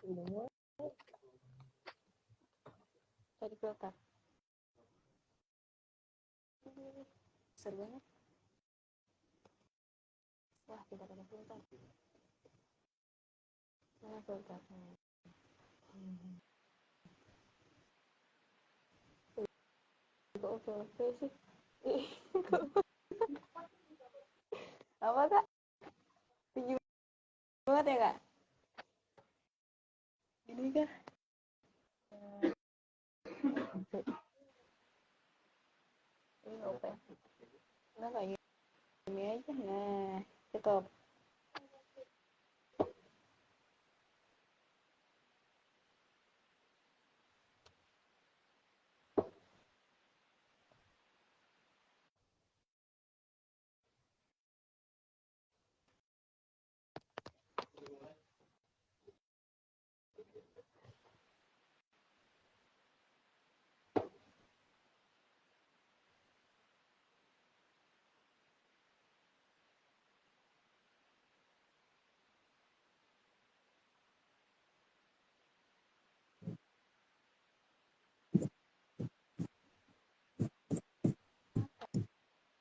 Udah mulai. Tadi filter. Seru banget. Wah, tidak ada filter. Mana filternya? Kok oke sih? Apa kak? Tinggi banget ya kak? Ini kak? Ini oke. Nah kayak gini aja. Nah, cukup.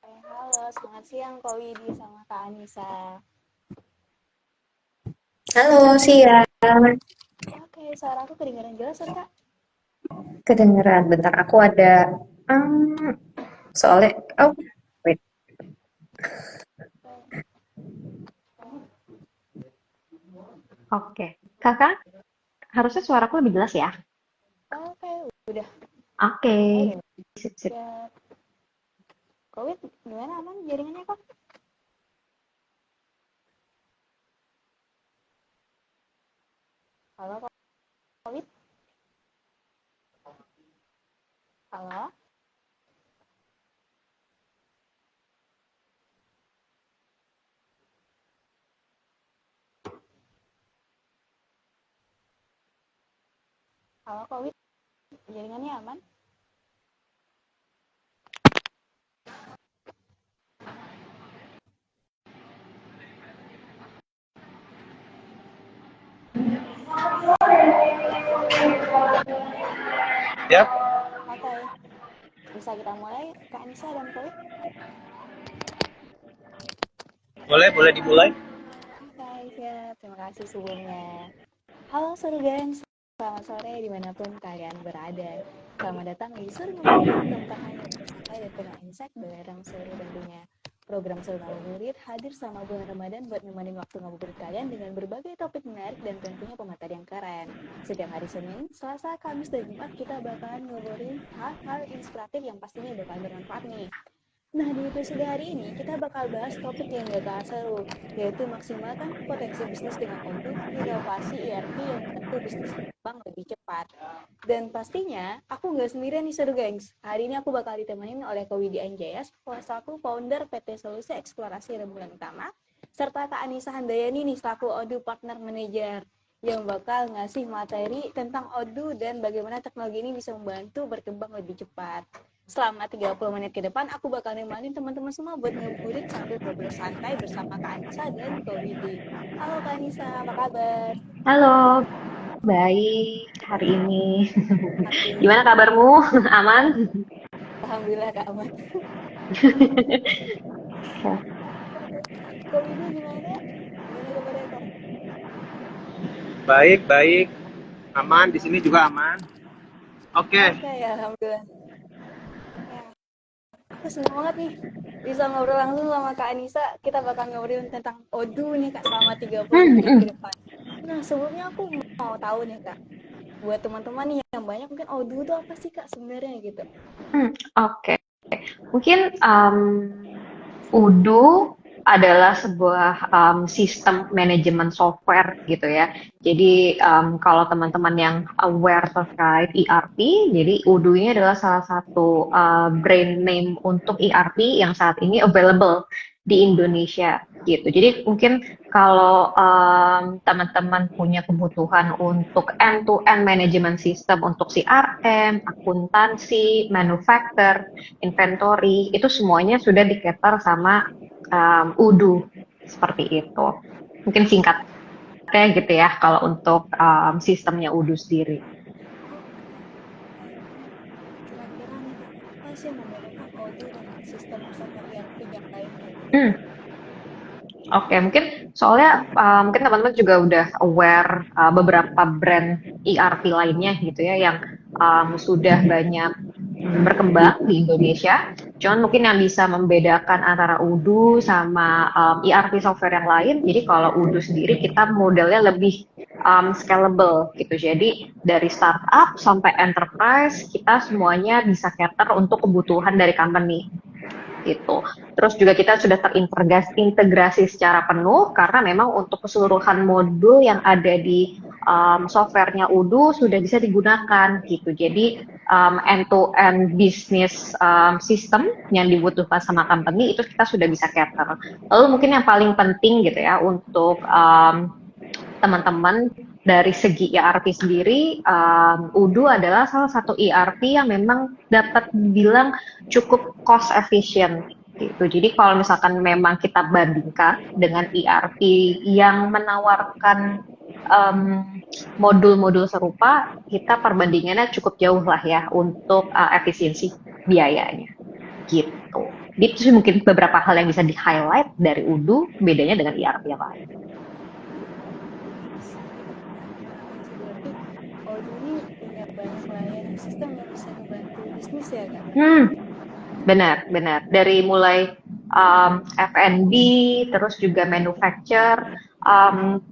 Halo, selamat siang Kak Widi sama Kak Anissa. Halo, siang. Oke, suara aku kedengaran jelas kan Kak? Kedengeran. Bentar, aku ada soalnya. Oh, wait. Oke, kakak, harusnya suaraku lebih jelas ya? Oke, udah. Oke, Oke, sip, sip. ya. Covid gimana aman jaringannya Kak? Halo Covid? Halo? Halo Covid? Jaringannya aman? Ya, Oke, bisa kita mulai Kak Anissa dan Covid? boleh dimulai. Oke, siap. Terima kasih sebelumnya. Halo seru gengs, selamat sore dimanapun kalian berada. Selamat datang di Seru Ngabuburit, tempat hanya bersantai dan penuh insight bareng seru tentunya. Program Seru Ngabuburit hadir selama bulan Ramadan buat nemenin waktu ngabuburit kalian dengan berbagai topik menarik dan tentunya pemateri yang keren. Setiap hari Senin, Selasa, Kamis, dan Jumat kita bakalan ngobrolin hal-hal inspiratif yang pastinya bakalan bermanfaat nih. Nah, di episode hari ini kita bakal bahas topik yang gak kalah seru, yaitu maksimalkan potensi bisnis dengan Odoo, inovasi ERP yang membantu bisnis berkembang lebih cepat. Dan pastinya, aku nggak sendirian nih seru gengs. Hari ini aku bakal ditemenin oleh Kak Widi Anjayas, salah satu founder PT Solusi Eksplorasi Rembulan Utama, serta Kak Anissa Handayani nih selaku Odoo Partner Manager yang bakal ngasih materi tentang Odoo dan bagaimana teknologi ini bisa membantu berkembang lebih cepat. Selama 30 menit ke depan, aku bakal nemanin teman-teman semua buat ngeburit sambil ngobrol santai bersama Kak Anissa dan Kak Widi. Halo Kak Anissa, apa kabar? Halo, baik hari ini. Oke, Gimana kabarmu? Aman? Alhamdulillah Kak aman. Kak Widi gimana? Gimana kabarnya Kak? Baik, aman di sini juga aman. Oke, Oke, ya Alhamdulillah. Ya, aku senang banget nih bisa ngobrol langsung sama Kak Anissa. Kita bakal ngobrolin tentang Odoo nih Kak selama 30 Hmm, menit ke hmm, depan. Nah, sebelumnya aku mau tahu nih Kak, buat teman-teman nih yang banyak mungkin Odoo itu apa sih Kak sebenarnya gitu? oke. Mungkin Odoo adalah sebuah sistem manajemen software gitu ya. Jadi kalau teman-teman yang aware terkait ERP, jadi Odoo ini adalah salah satu brand name untuk ERP yang saat ini available di Indonesia gitu. Jadi mungkin kalau teman-teman punya kebutuhan untuk end-to-end management system untuk CRM, akuntansi, manufacturer, inventory, itu semuanya sudah di-cater sama Odoo seperti itu. Mungkin singkatnya kayak gitu ya kalau untuk sistemnya Udu sendiri. Kira-kira nih Kak, apa sih yang membedakan Odoo dengan sistem software ERP yang lainnya gitu? Hmm. Oke, mungkin soalnya mungkin teman-teman juga udah aware beberapa brand ERP lainnya gitu ya yang sudah banyak berkembang di Indonesia. Cuman mungkin yang bisa membedakan antara Udu sama ERP software yang lain. Jadi kalau Udu sendiri kita modelnya lebih scalable gitu. Jadi dari startup sampai enterprise kita semuanya bisa cater untuk kebutuhan dari company gitu. Terus juga kita sudah terintegrasi secara penuh karena memang untuk keseluruhan modul yang ada di softwarenya Udu sudah bisa digunakan gitu. Jadi end-to-end business system yang dibutuhkan sama company itu kita sudah bisa cater. Lalu mungkin yang paling penting gitu ya untuk teman-teman dari segi ERP sendiri, Udu adalah salah satu ERP yang memang dapat dibilang cukup cost efficient gitu. Jadi kalau misalkan memang kita bandingkan dengan ERP yang menawarkan modul-modul serupa, kita perbandingannya cukup jauh lah ya untuk efisiensi biayanya gitu. Itu mungkin beberapa hal yang bisa di-highlight dari Udu, bedanya dengan ERP yang lain. Berarti Odoo ini punya banyak layanan sistem yang bisa membantu bisnis ya Kak? Benar. Dari mulai F&B, terus juga manufacture,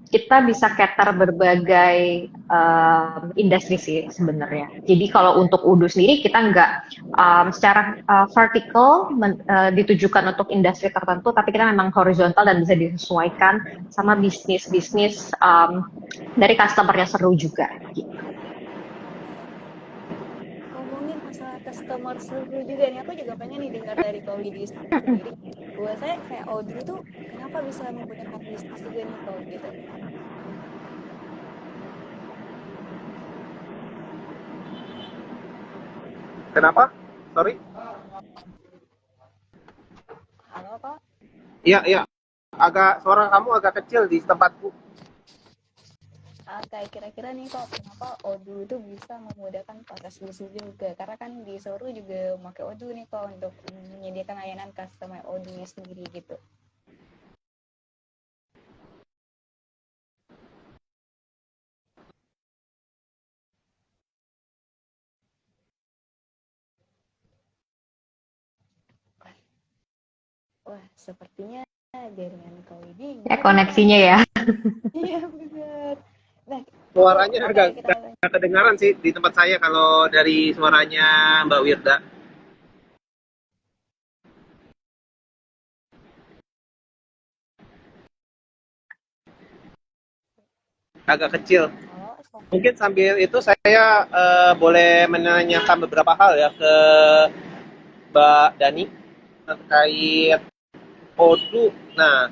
kita bisa cater berbagai industri sih sebenarnya. Jadi kalau untuk Udu sendiri kita nggak secara vertical ditujukan untuk industri tertentu, tapi kita memang horizontal dan bisa disesuaikan sama bisnis-bisnis dari customer yang seru juga. Gitu. Ngomongin masalah customer seluruh juga nih, aku juga pengen nih dengar dari Kak Widi sendiri. Buat saya kayak Odoo tuh kenapa bisa menggunakan bisnis juga nih Kak gitu? Kenapa? Sorry. Halo Kak? Iya. Suara kamu agak kecil di tempatku. Kayak kira-kira nih Kak, kenapa Odoo itu bisa memudahkan proses bisnis juga? Karena kan di Soru juga pakai Odoo nih Kak untuk menyediakan layanan customer Odoo sendiri gitu. Wah, sepertinya jaringan Kak Widi Koneksinya ya. Iya benar. Nah, Suaranya agak kita kedengaran sih di tempat saya kalau dari suaranya Mbak Wirda. Agak kecil. Mungkin sambil itu saya boleh menanyakan beberapa hal ya ke Mbak Dani terkait Odoo. Nah,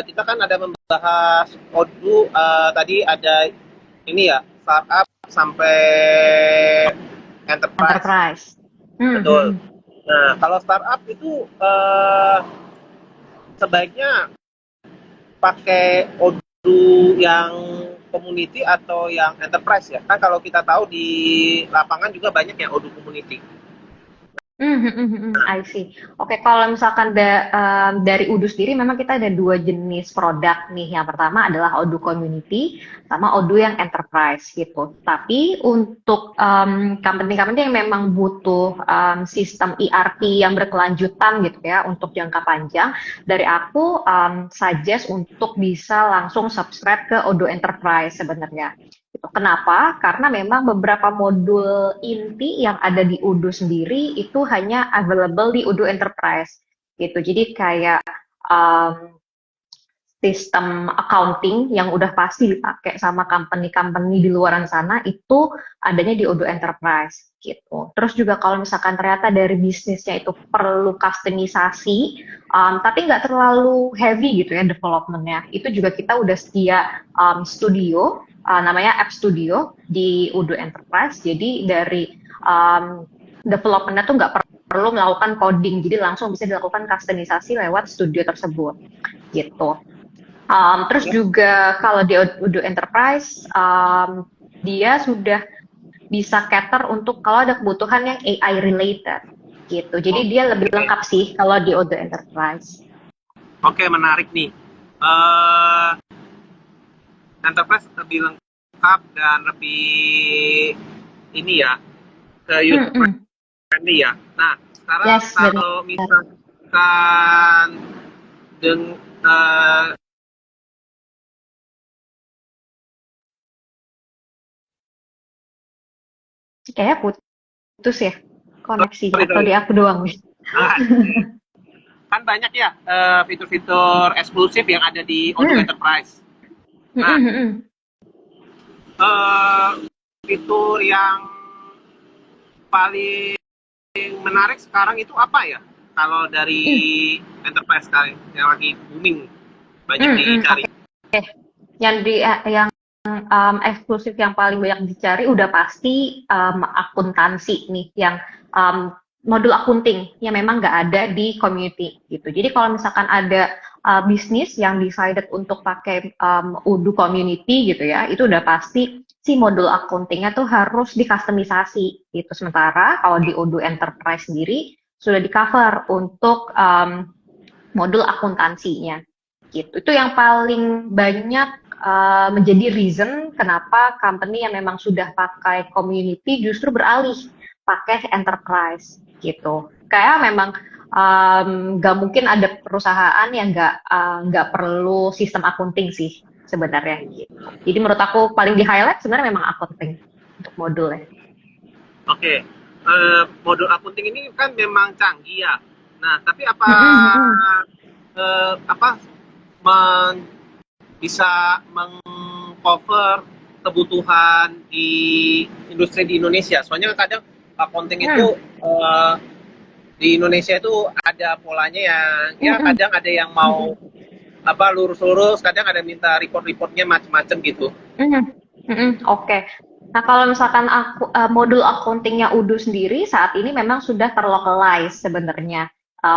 kita kan ada membahas Odoo tadi ada ini ya startup sampai enterprise. Betul. Nah, kalau startup itu sebaiknya pakai Odoo yang community atau yang enterprise ya? Kan kalau kita tahu di lapangan juga banyak yang Odoo community. I see. Oke, kalau misalkan dari Udu sendiri memang kita ada dua jenis produk nih. Yang pertama adalah Odoo Community sama Odoo yang Enterprise gitu. Tapi untuk company-company yang memang butuh sistem ERP yang berkelanjutan gitu ya untuk jangka panjang, dari aku suggest untuk bisa langsung subscribe ke Odoo Enterprise sebenarnya. Kenapa? Karena memang beberapa modul inti yang ada di Udu sendiri itu hanya available di Udu Enterprise gitu. Jadi kayak sistem accounting yang udah pasti dipakai sama company-company di luaran sana itu adanya di Odoo Enterprise gitu. Terus juga kalau misalkan ternyata dari bisnisnya itu perlu customisasi, tapi nggak terlalu heavy gitu ya developmentnya, itu juga kita udah sedia studio, namanya App Studio di Odoo Enterprise. Jadi dari developmentnya tuh nggak perlu melakukan coding, jadi langsung bisa dilakukan customisasi lewat studio tersebut gitu. Terus juga kalau di Odoo Enterprise, dia sudah bisa cater untuk kalau ada kebutuhan yang AI related gitu. Jadi dia lebih lengkap sih kalau di Odoo Enterprise. Oke, menarik nih. Eh, Enterprise lebih lengkap dan lebih ini ya, ke user friendly ya. Nah, sekarang Yes, kalau misalkan dengan kayaknya putus ya koneksinya sorry, atau sorry. di aku doang nih. Kan banyak ya fitur-fitur eksklusif yang ada di Odoo Enterprise. Nah, fitur yang paling menarik sekarang itu apa ya? Kalau dari Enterprise sekarang yang lagi booming, banyak dicari. Oke. Yang eksklusif yang paling banyak dicari udah pasti akuntansi nih, yang modul akunting yang memang nggak ada di community gitu. Jadi kalau misalkan ada bisnis yang decided untuk pakai Odoo community gitu ya, itu udah pasti si modul akuntingnya tuh harus dikustomisasi gitu. Sementara kalau di Odoo Enterprise sendiri sudah di cover untuk modul akuntansinya gitu. Itu yang paling banyak menjadi reason kenapa company yang memang sudah pakai community justru beralih pakai enterprise gitu. Kayak memang nggak mungkin ada perusahaan yang nggak perlu sistem accounting sih sebenarnya. Gitu. Jadi menurut aku paling di highlight sebenarnya memang accounting untuk modulnya. Oke, modul accounting ini kan memang canggih ya. Nah, tapi bisa mengcover kebutuhan di industri di Indonesia? Soalnya kadang accounting itu di Indonesia itu ada polanya yang ya kadang ada yang mau lurus-lurus, kadang ada minta report-reportnya macam-macam gitu. Oke. Nah, kalau misalkan modul accountingnya Odoo sendiri saat ini memang sudah terlocalize sebenarnya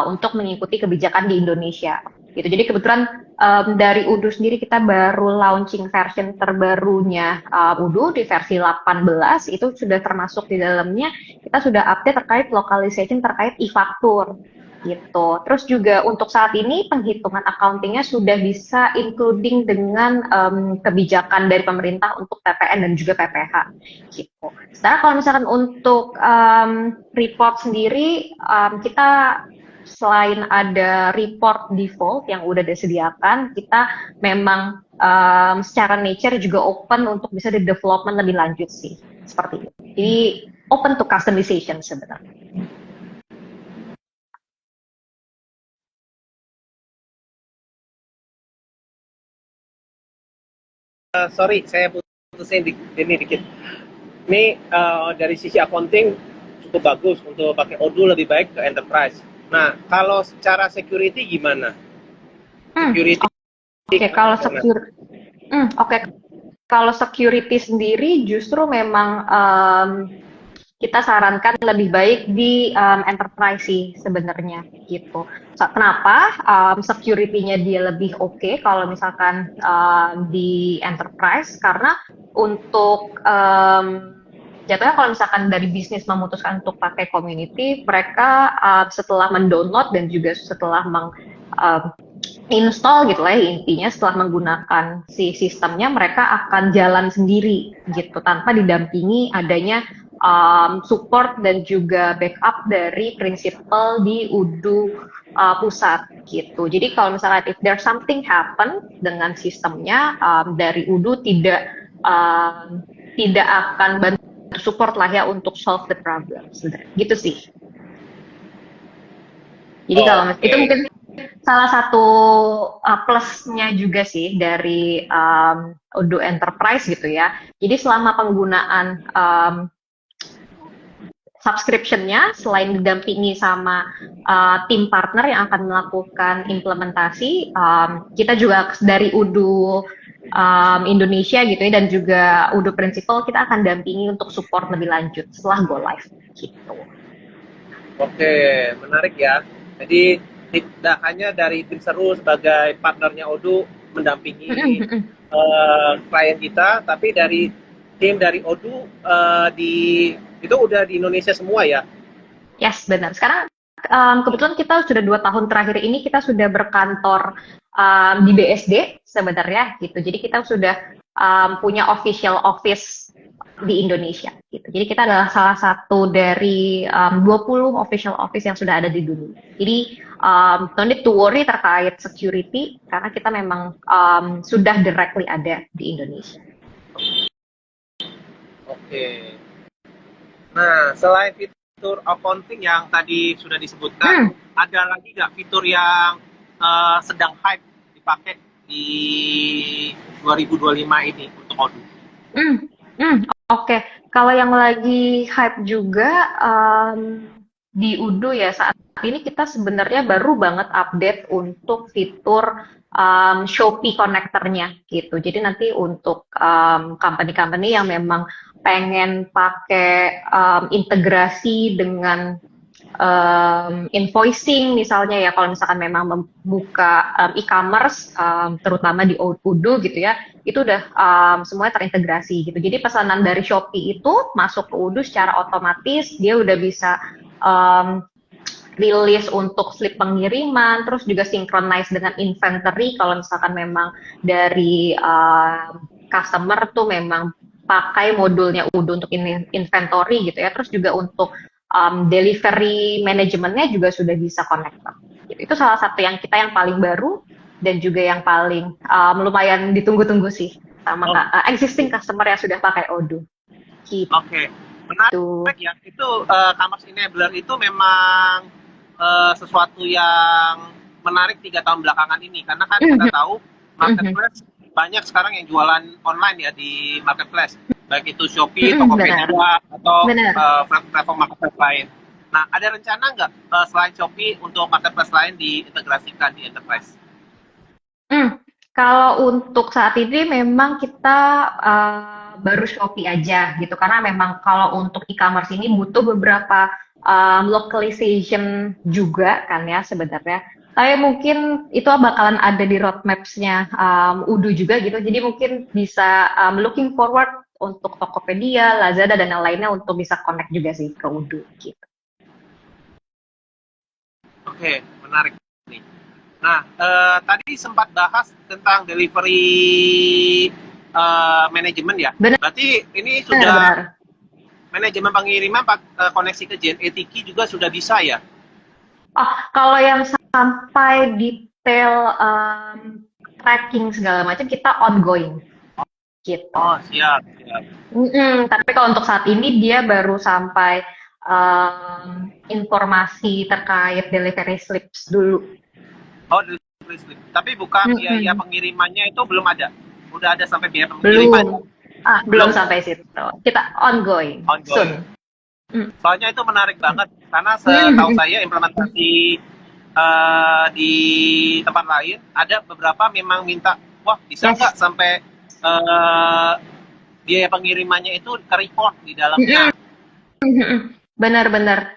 untuk mengikuti kebijakan di Indonesia. Gitu. Jadi kebetulan dari Odoo sendiri kita baru launching version terbarunya Odoo di versi 18, itu sudah termasuk di dalamnya, kita sudah update terkait localization terkait e-faktur. Gitu. Terus juga untuk saat ini penghitungan accountingnya sudah bisa including dengan kebijakan dari pemerintah untuk TPN dan juga PPH. Gitu. Sekarang kalau misalkan untuk report sendiri, kita selain ada report default yang udah disediakan, kita memang secara nature juga open untuk bisa di development lebih lanjut sih, seperti itu. Jadi open to customization sebenarnya. Sorry, saya putusin ini dikit. Ini dari sisi accounting cukup bagus untuk pakai Odoo, lebih baik ke enterprise. Nah, kalau secara security gimana? Security. Kalau security sendiri justru memang kita sarankan lebih baik di enterprise sih sebenarnya gitu. Kenapa? Security-nya dia lebih oke kalau misalkan di enterprise, karena untuk jatuhnya kalau misalkan dari bisnis memutuskan untuk pakai community, mereka setelah mendownload dan juga setelah install gitu lah intinya, setelah menggunakan si sistemnya mereka akan jalan sendiri gitu tanpa didampingi adanya support dan juga backup dari prinsipal di Odoo pusat gitu. Jadi kalau misalnya if there's something happen dengan sistemnya, dari Odoo tidak akan bantu support lah ya untuk solve the problem gitu sih. Jadi kalau itu mungkin salah satu plusnya juga sih dari Odoo Enterprise gitu ya. Jadi selama penggunaan subscription-nya, selain didampingi sama tim partner yang akan melakukan implementasi, kita juga dari Odoo Indonesia gitu ya, dan juga Odoo Principal, kita akan dampingi untuk support lebih lanjut setelah go live gitu. Oke, menarik ya. Jadi tidak hanya dari tim seru sebagai partnernya Odoo, mendampingi klien kita, tapi dari tim dari Odoo itu udah di Indonesia semua ya? Yes, benar. Sekarang kebetulan kita sudah 2 tahun terakhir ini kita sudah berkantor di BSD sebenarnya gitu. Jadi kita sudah punya official office di Indonesia gitu. Jadi kita adalah salah satu dari 20 official office yang sudah ada di dunia. Jadi don't need to worry terkait security karena kita memang sudah directly ada di Indonesia. Oke. Nah, selain fitur accounting yang tadi sudah disebutkan, ada lagi nggak fitur yang sedang hype dipakai di 2025 ini untuk Odoo? Oke. Kalau yang lagi hype juga di Odoo ya saat ini kita sebenarnya baru banget update untuk fitur Shopee connector-nya gitu. Jadi nanti untuk company-company yang memang pengen pakai integrasi dengan invoicing misalnya ya, kalau misalkan memang membuka e-commerce terutama di Odoo gitu ya, itu udah semuanya terintegrasi gitu. Jadi pesanan dari Shopee itu masuk ke Odoo secara otomatis, dia udah bisa rilis untuk slip pengiriman, terus juga synchronize dengan inventory kalau misalkan memang dari customer tuh memang pakai modulnya Odoo untuk inventory gitu ya, terus juga untuk delivery manajemennya juga sudah bisa connected. Gitu. Itu salah satu yang kita yang paling baru dan juga yang paling lumayan ditunggu-tunggu sih sama existing customer yang sudah pakai Odoo. Gitu. Oke, menarik ya. Itu Commerce Enabler itu memang sesuatu yang menarik 3 tahun belakangan ini, karena kan kita tahu marketplace banyak sekarang yang jualan online ya di marketplace, baik itu Shopee, Tokopedia atau platform marketplace lain. Nah, ada rencana nggak selain Shopee untuk marketplace lain diintegrasikan di enterprise? Kalau untuk saat ini memang kita baru Shopee aja gitu, karena memang kalau untuk e-commerce ini butuh beberapa localization juga kan ya sebenarnya. Tapi mungkin itu bakalan ada di roadmaps-nya Odoo juga gitu. Jadi mungkin bisa looking forward untuk Tokopedia, Lazada dan yang lainnya untuk bisa connect juga sih ke Odoo gitu. Oke, menarik nih. Nah, tadi sempat bahas tentang delivery manajemen ya. Benar. Berarti ini sudah manajemen pengiriman koneksi ke JNE juga sudah bisa ya? Kalau yang sampai detail tracking segala macam kita ongoing gitu. Oh, siap. Tapi kalau untuk saat ini dia baru sampai informasi terkait delivery slips dulu. Oh, delivery slip. Tapi bukan biaya pengirimannya itu belum ada. Udah ada sampai biaya pengiriman. Belum sampai situ. Kita ongoing. Soon. Soalnya itu menarik banget karena setahu saya implementasi di tempat lain ada beberapa memang minta, wah bisa nggak sampai biaya pengirimannya itu ter-report di dalamnya. Benar-benar.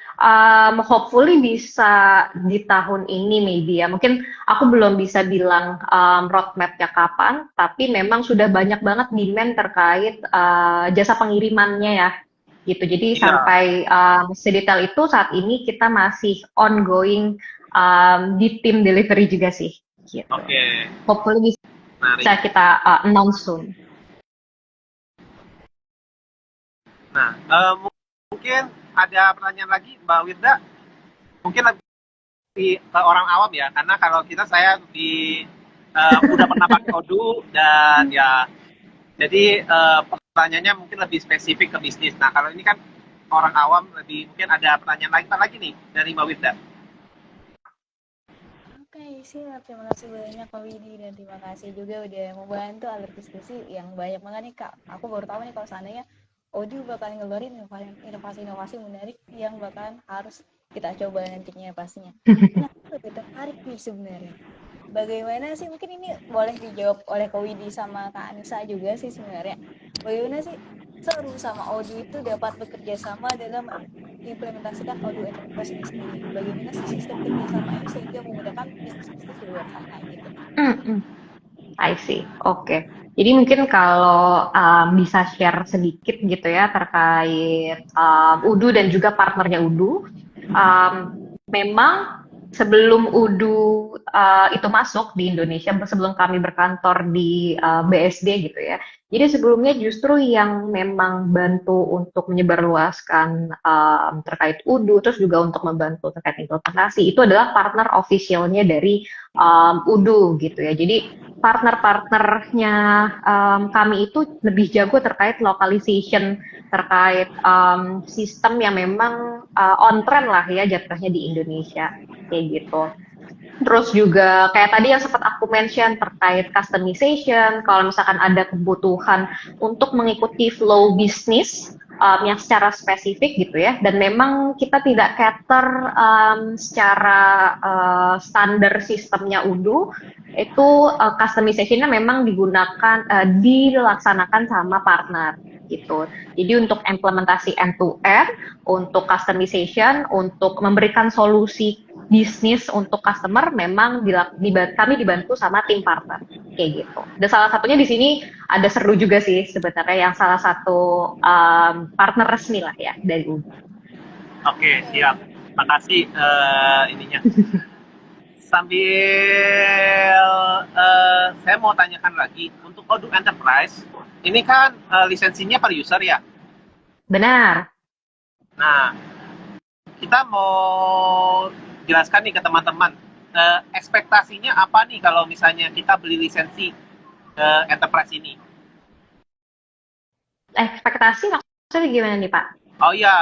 Hopefully bisa di tahun ini maybe ya. Mungkin aku belum bisa bilang roadmap-nya kapan, tapi memang sudah banyak banget demand terkait jasa pengirimannya ya. Gitu. Jadi sampai sedetail itu saat ini kita masih ongoing di tim delivery juga sih. Gitu. Oke. Hopefully bisa kita announce soon. Nah, mungkin ada pertanyaan lagi Mbak Wirda. Mungkin lebih ke orang awam ya, karena kalau saya udah pernah pakai Odoo dan ya, jadi pertanyaannya mungkin lebih spesifik ke bisnis. Nah, kalau ini kan orang awam lebih, mungkin ada pertanyaan lagi nih dari Mbak Wirda. Oke, siap. Terima kasih banyak Pak Widi dan terima kasih juga udah membantu alur diskusi yang banyak banget nih Kak. Aku baru tahu nih kalau seandainya Odoo bakalan ngeluarin inovasi-inovasi menarik yang bakalan harus kita coba nantinya pastinya. Nah, aku lebih tertarik nih sebenarnya. Bagaimana sih, mungkin ini boleh dijawab oleh Kak Widi sama Kak Anissa juga sih sebenarnya. Bagaimana sih Seru sama Odoo itu dapat bekerja sama dalam mengimplementasikan Odoo Enterprise ini sendiri? Bagaimana sih sistem kerjasama ini sehingga memudahkan bisnis-bisnis di luar sana gitu? I see. Oke. Jadi mungkin kalau bisa share sedikit gitu ya terkait Udu dan juga partnernya Udu. Um, Memang sebelum Udu itu masuk di Indonesia, sebelum kami berkantor di BSD gitu ya. Jadi sebelumnya justru yang memang bantu untuk menyebarluaskan terkait Udu, terus juga untuk membantu terkait implementasi, itu adalah partner officialnya dari Udu gitu ya. Jadi partner-partnernya kami itu lebih jago terkait localization, terkait sistem yang memang on trend lah ya jatuhnya di Indonesia kayak gitu. Terus juga kayak tadi yang sempat aku mention terkait customization, kalau misalkan ada kebutuhan untuk mengikuti flow bisnis yang secara spesifik gitu ya, dan memang kita tidak cater secara standar sistemnya Udu, itu customizationnya memang dilaksanakan sama partner gitu. Jadi untuk implementasi end to end, untuk customization, untuk memberikan solusi bisnis untuk customer memang kami dibantu sama tim partner kayak gitu. Dan salah satunya di sini ada seru juga sih sebenarnya yang salah satu partner resmi lah ya dari UBI. Oke, siap. Makasih ininya. Sambil saya mau tanyakan lagi untuk Odoo Enterprise, ini kan lisensinya per user ya. Benar. Nah, kita mau jelaskan nih ke teman-teman, ekspektasinya apa nih kalau misalnya kita beli lisensi Enterprise ini? Ekspektasi maksudnya gimana nih Pak? Oh iya,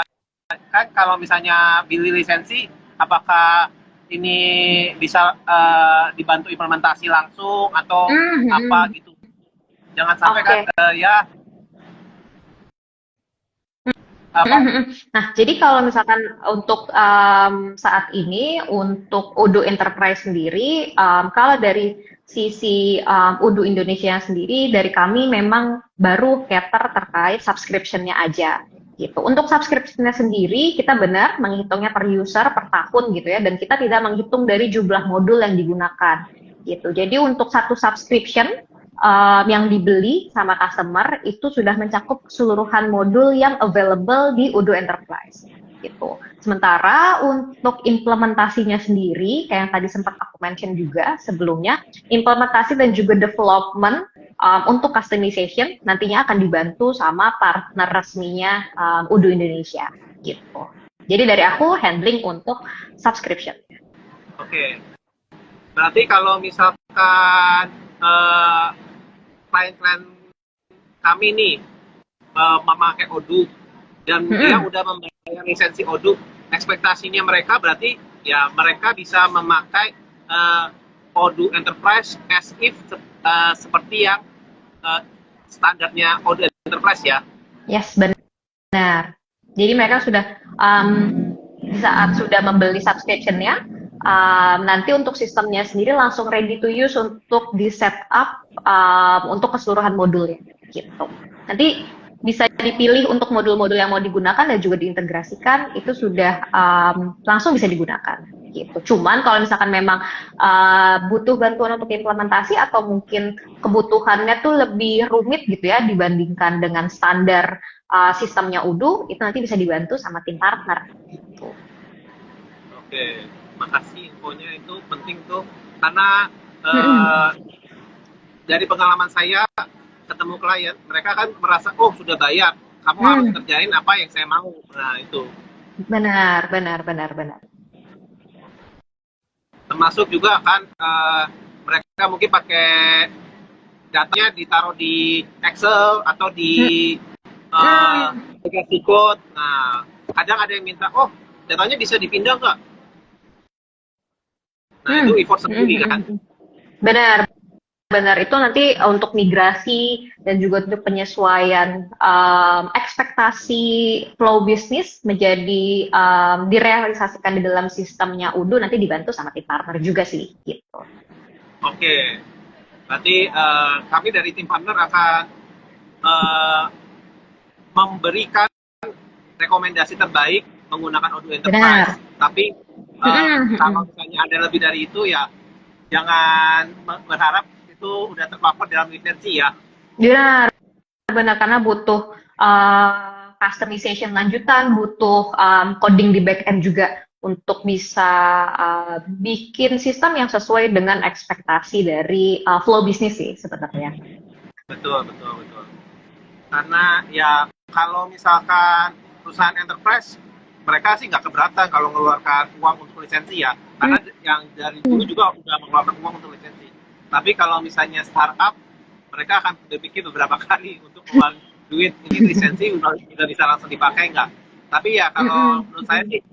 kan kalau misalnya beli lisensi, apakah ini bisa dibantu implementasi langsung atau apa gitu? Jangan sampai kan ya apa? Nah, jadi kalau misalkan untuk saat ini untuk Udu Enterprise sendiri, kalau dari sisi Udu Indonesia sendiri, dari kami memang baru cater terkait subscription-nya aja. Gitu. Untuk subscription-nya sendiri, kita benar menghitungnya per user per tahun gitu ya, dan kita tidak menghitung dari jumlah modul yang digunakan. Gitu. Jadi untuk satu subscription yang dibeli sama customer itu sudah mencakup keseluruhan modul yang available di Udu Enterprise gitu. Sementara untuk implementasinya sendiri, kayak yang tadi sempat aku mention juga sebelumnya, implementasi dan juga development untuk customization nantinya akan dibantu sama partner resminya Udu Indonesia gitu. Jadi dari aku handling untuk subscription. Oke. Berarti kalau misalkan klien-klien kami nih memakai Odoo dan dia udah membayar lisensi Odoo, ekspektasinya mereka berarti ya mereka bisa memakai Odoo Enterprise as if seperti yang standarnya Odoo Enterprise ya. Yes, benar. Jadi mereka sudah di saat sudah membeli subscription-nya, nanti untuk sistemnya sendiri langsung ready to use untuk di setup untuk keseluruhan modulnya gitu. Nanti bisa dipilih untuk modul-modul yang mau digunakan dan juga diintegrasikan, itu sudah langsung bisa digunakan gitu. Cuman kalau misalkan memang butuh bantuan untuk implementasi atau mungkin kebutuhannya tuh lebih rumit gitu ya dibandingkan dengan standar sistemnya Udu, itu nanti bisa dibantu sama tim partner gitu. Oke. Makasih infonya, itu penting tuh karena dari pengalaman saya ketemu klien, mereka kan merasa oh sudah bayar, kamu harus kerjain apa yang saya mau. Nah itu benar. termasuk juga kan mereka mungkin pakai datanya ditaruh di Excel atau di aplikasi code. Nah kadang ada yang minta oh datanya bisa dipindah nggak? Nah, itu effort sendiri kan? Benar itu nanti untuk migrasi dan juga untuk penyesuaian ekspektasi flow bisnis menjadi direalisasikan di dalam sistemnya Udu nanti dibantu sama tim partner juga sih gitu. Oke. Berarti kami dari tim partner akan memberikan rekomendasi terbaik menggunakan Odoo Enterprise. Benar. Tapi kalau misalnya ada lebih dari itu ya jangan berharap itu udah terpapar dalam lisensi ya. Benar, benar karena butuh customization lanjutan, butuh coding di back end juga untuk bisa bikin sistem yang sesuai dengan ekspektasi dari flow bisnis sih sebenarnya. Betul, betul, betul. Karena ya kalau misalkan perusahaan enterprise, mereka sih nggak keberatan kalau mengeluarkan uang untuk lisensi ya. Karena yang dari dulu juga udah mengeluarkan uang untuk lisensi. Tapi kalau misalnya startup, mereka akan berpikir beberapa kali untuk keluar duit, ini lisensi udah bisa langsung dipakai nggak? Tapi ya kalau menurut saya sih,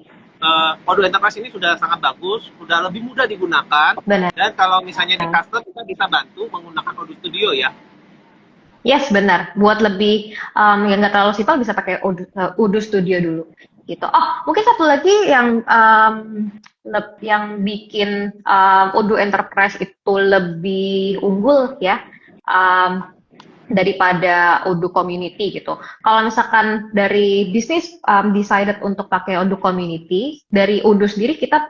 Odoo Enterprise ini sudah sangat bagus, sudah lebih mudah digunakan. Benar. Dan kalau misalnya di custom, kita bisa bantu menggunakan Odoo Studio ya. Yes, benar. Buat lebih yang nggak terlalu simpel bisa pakai Odoo Studio dulu. Gitu. Oh, mungkin satu lagi yang bikin Odoo Enterprise itu lebih unggul ya daripada Odoo Community gitu. Kalau misalkan dari bisnis decided untuk pakai Odoo Community, dari Odoo sendiri kita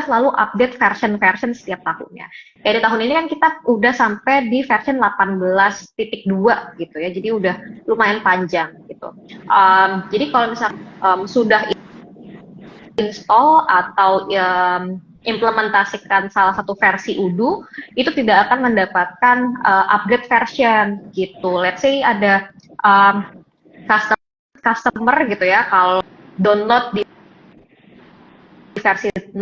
selalu update version setiap tahunnya. Dari tahun ini kan kita udah sampai di version 18.2 gitu ya, jadi udah lumayan panjang gitu. Jadi kalau misalkan sudah install atau implementasikan salah satu versi Odoo, itu tidak akan mendapatkan upgrade version gitu. Let's say ada customer gitu ya, kalau download di versi 16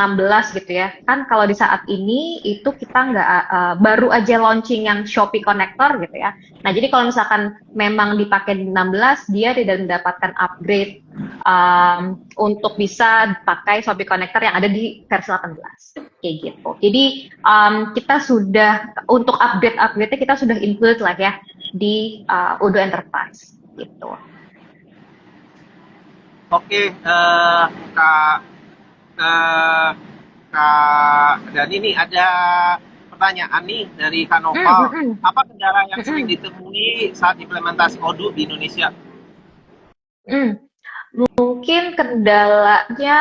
gitu ya, kan kalau di saat ini itu kita nggak baru aja launching yang Shopee Connector gitu ya. Nah jadi kalau misalkan memang dipakai di 16, dia tidak mendapatkan upgrade untuk bisa pakai Shopee Connector yang ada di versi 18 kayak gitu. Jadi kita sudah untuk upgrade-nya kita sudah include lah ya di Odoo Enterprise gitu. Oke, dan ini ada pertanyaan nih dari Kak Noval. Apa kendala yang sering ditemui saat implementasi Odoo di Indonesia? Mungkin kendalanya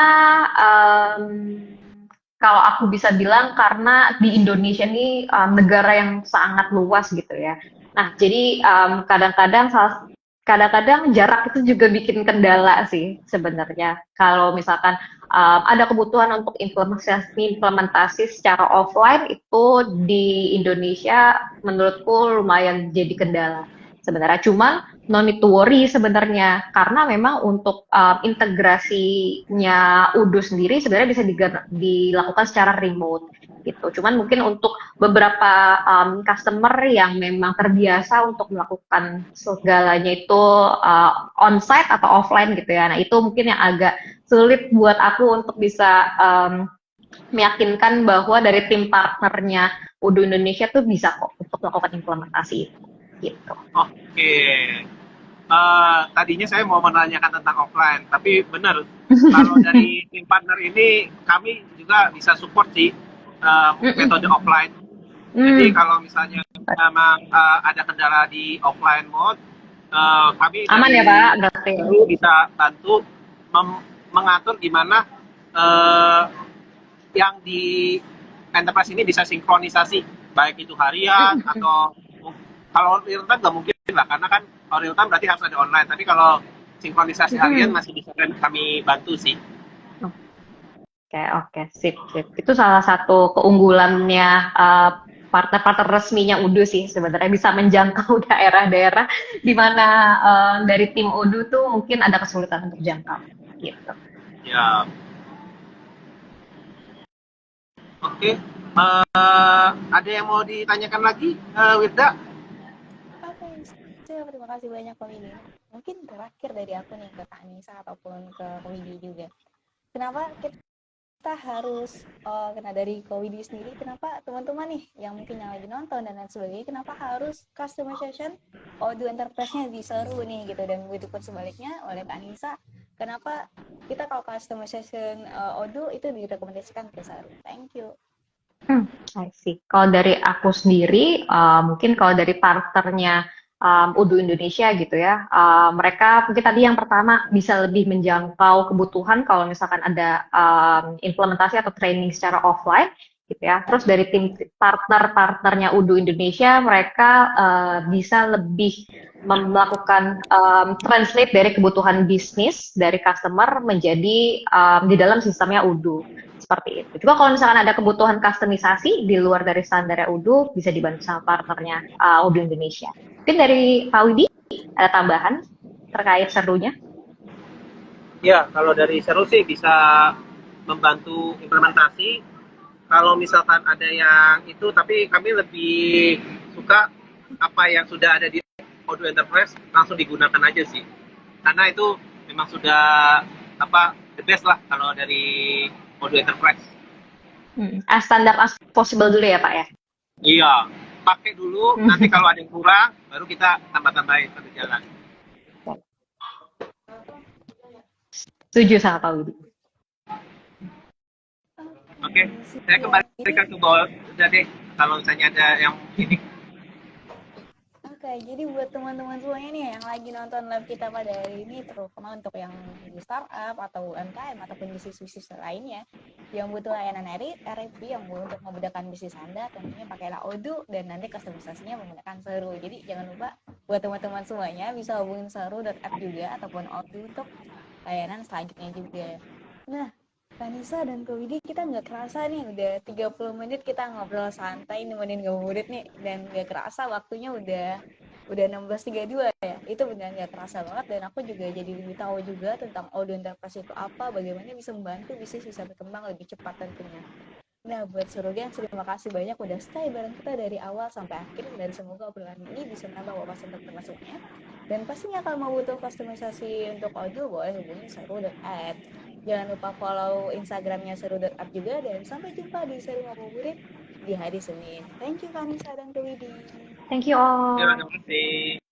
kalau aku bisa bilang karena di Indonesia ini negara yang sangat luas gitu ya. Nah, jadi kadang-kadang jarak itu juga bikin kendala sih sebenarnya. Kalau misalkan ada kebutuhan untuk implementasi secara offline itu di Indonesia menurutku lumayan jadi kendala sebenarnya. Cuman no need to worry sebenarnya karena memang untuk integrasinya Odoo sendiri sebenarnya bisa dilakukan secara remote gitu. Cuman mungkin untuk beberapa customer yang memang terbiasa untuk melakukan segalanya itu on-site atau offline gitu ya. Nah itu mungkin yang agak sulit buat aku untuk bisa meyakinkan bahwa dari tim partnernya Odoo Indonesia tuh bisa kok untuk melakukan implementasi itu. Gitu. Oke. Tadinya saya mau menanyakan tentang offline, tapi benar kalau dari tim partner ini kami juga bisa support sih metode offline. Jadi kalau misalnya memang ada kendala di offline mode, kami aman ya Pak, berarti bisa bantu mengatur gimana yang di enterprise ini bisa sinkronisasi, baik itu harian atau kalau real time nggak mungkin lah, karena kan kalau real time berarti harus ada online. Tapi kalau sinkronisasi harian masih bisa kami bantu sih. Oke, sip. Itu salah satu keunggulannya partner-partner resminya Odoo sih sebenarnya, bisa menjangkau daerah-daerah di mana dari tim Odoo tuh mungkin ada kesulitan untuk jangkau. Gitu. Ya. Oke. Ada yang mau ditanyakan lagi, Wirda? Terima kasih banyak Komidi. Mungkin terakhir dari aku nih ke Kak Nisa ataupun ke Komidi juga. Kenapa kita harus kena dari Komidi sendiri? Kenapa teman-teman nih yang mungkin yang lagi nonton dan lain sebagainya, kenapa harus customization Odoo Enterprise-nya diseru nih gitu, dan begitu pun sebaliknya oleh Kak Nisa, kenapa kita kalau customization Odoo itu direkomendasikan ke Saru? Thank you. I see. Kalau dari aku sendiri, mungkin kalau dari partnernya Odoo Indonesia gitu ya, mereka mungkin tadi yang pertama bisa lebih menjangkau kebutuhan kalau misalkan ada implementasi atau training secara offline, gitu ya. Terus dari tim partnernya Udu Indonesia, mereka bisa lebih melakukan translate dari kebutuhan bisnis dari customer menjadi di dalam sistemnya Udu seperti itu. Juga kalau misalkan ada kebutuhan kustomisasi di luar dari standarnya Udu, bisa dibantu sama partnernya Udu Indonesia. Mungkin dari Pak Widi ada tambahan terkait serunya? Ya, kalau dari seru sih bisa membantu implementasi. Kalau misalkan ada yang itu, tapi kami lebih suka apa yang sudah ada di Odoo Enterprise langsung digunakan aja sih. Karena itu memang sudah the best lah kalau dari Odoo Enterprise. As standar as possible dulu ya Pak ya? Iya, pakai dulu, nanti kalau ada yang kurang, baru kita tambah-tambahin sambil jalan. Setuju sama Pak Widi. Oke, saya kembalikan ke bawah udah deh, kalau misalnya ada yang ini. Oke, jadi buat teman-teman semuanya nih yang lagi nonton live kita pada hari ini, terutama untuk yang di startup atau UMKM ataupun bisnis-bisnis lainnya yang butuh layanan RFP yang untuk memudahkan bisnis Anda, tentunya pakailah Odoo dan nanti kustomisasinya menggunakan Seru. Jadi jangan lupa buat teman-teman semuanya bisa hubungin seru.app juga ataupun Odoo untuk layanan selanjutnya juga. Nah, Kanisa dan Ko Widi, kita nggak kerasa nih udah 30 menit kita ngobrol santai nemenin ngabuburit nih, dan nggak kerasa waktunya udah 16.32 ya. Itu benar nggak kerasa banget, dan aku juga jadi lebih tahu juga tentang Odoo Enterprise itu apa, bagaimana bisa membantu bisnis bisa berkembang lebih cepat tentunya. Nah, buat Serugen, terima kasih banyak udah stay bareng kita dari awal sampai akhir, dan semoga obrolan ini bisa menambah wawasan termasuknya. Dan pastinya kalau mau butuh kustomisasi untuk Odoo, boleh hubungi seru.app. Jangan lupa follow Instagramnya seru.app juga, dan sampai jumpa di Seru Ngabuburit di hari Senin. Thank you Kanisa dan Widi. Thank you all. Terima kasih.